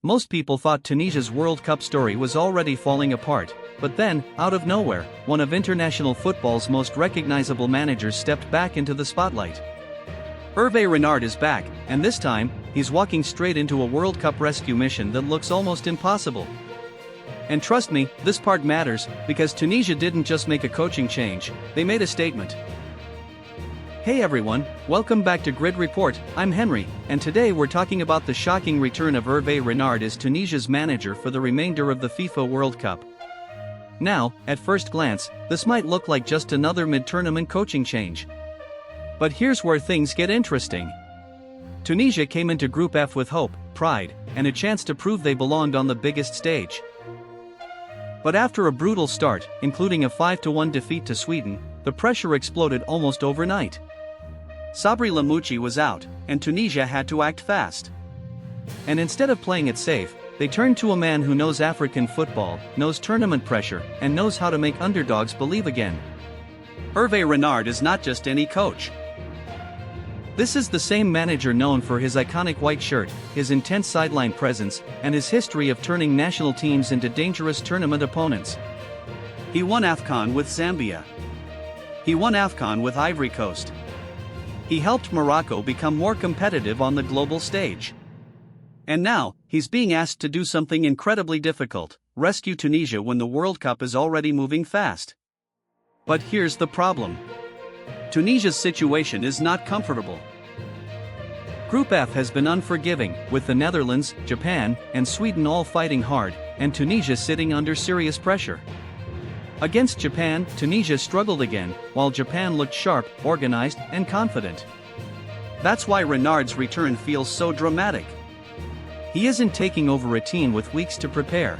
Most people thought Tunisia's World Cup story was already falling apart, but then, out of nowhere, one of international football's most recognizable managers stepped back into the spotlight. Hervé Renard is back, and this time, he's walking straight into a World Cup rescue mission that looks almost impossible. And trust me, this part matters, because Tunisia didn't just make a coaching change, they made a statement. Hey everyone, welcome back to Grid Report. I'm Henry, and today we're talking about the shocking return of Hervé Renard as Tunisia's manager for the remainder of the FIFA World Cup. Now, at first glance, this might look like just another mid-tournament coaching change. But here's where things get interesting. Tunisia came into Group F with hope, pride, and a chance to prove they belonged on the biggest stage. But after a brutal start, including a 5-1 defeat to Sweden, the pressure exploded almost overnight. Sabri Lamouchi was out, and Tunisia had to act fast. And instead of playing it safe, they turned to a man who knows African football, knows tournament pressure, and knows how to make underdogs believe again. Hervé Renard is not just any coach. This is the same manager known for his iconic white shirt, his intense sideline presence, and his history of turning national teams into dangerous tournament opponents. He won AFCON with Zambia. He won AFCON with Ivory Coast. He helped Morocco become more competitive on the global stage. And now, he's being asked to do something incredibly difficult: rescue Tunisia when the World Cup is already moving fast. But here's the problem. Tunisia's situation is not comfortable. Group F has been unforgiving, with the Netherlands, Japan, and Sweden all fighting hard, and Tunisia sitting under serious pressure. Against Japan, Tunisia struggled again, while Japan looked sharp, organized, and confident. That's why Renard's return feels so dramatic. He isn't taking over a team with weeks to prepare.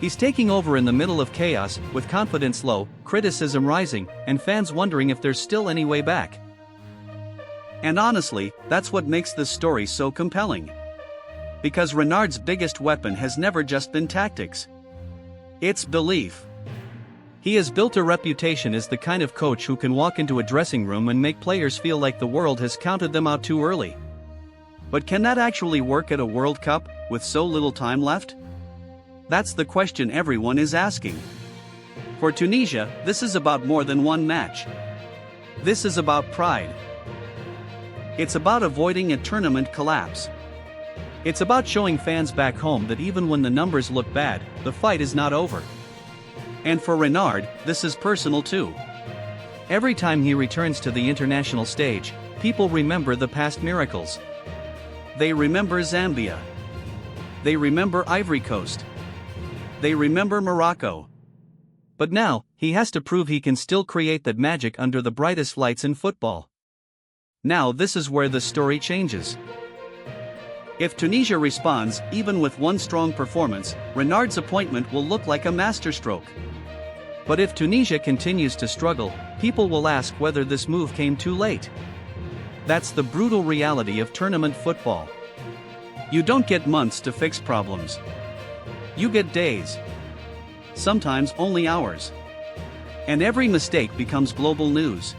He's taking over in the middle of chaos, with confidence low, criticism rising, and fans wondering if there's still any way back. And honestly, that's what makes this story so compelling. Because Renard's biggest weapon has never just been tactics. It's belief. He has built a reputation as the kind of coach who can walk into a dressing room and make players feel like the world has counted them out too early. But can that actually work at a World Cup, with so little time left? That's the question everyone is asking. For Tunisia, this is about more than one match. This is about pride. It's about avoiding a tournament collapse. It's about showing fans back home that even when the numbers look bad, the fight is not over. And for Renard, this is personal too. Every time he returns to the international stage, people remember the past miracles. They remember Zambia. They remember Ivory Coast. They remember Morocco. But now, he has to prove he can still create that magic under the brightest lights in football. Now this is where the story changes. If Tunisia responds, even with one strong performance, Renard's appointment will look like a masterstroke. But if Tunisia continues to struggle, people will ask whether this move came too late. That's the brutal reality of tournament football. You don't get months to fix problems. You get days. Sometimes only hours. And every mistake becomes global news.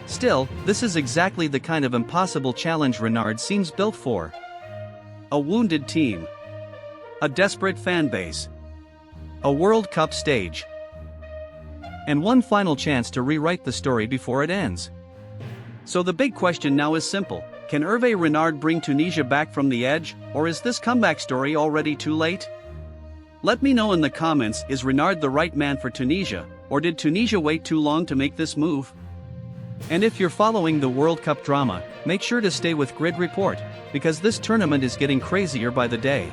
Still, this is exactly the kind of impossible challenge Renard seems built for. A wounded team. A desperate fan base. A World Cup stage. And one final chance to rewrite the story before it ends. So the big question now is simple: can Hervé Renard bring Tunisia back from the edge, or is this comeback story already too late? Let me know in the comments, is Renard the right man for Tunisia, or did Tunisia wait too long to make this move? And if you're following the World Cup drama, make sure to stay with Grid Report, because this tournament is getting crazier by the day.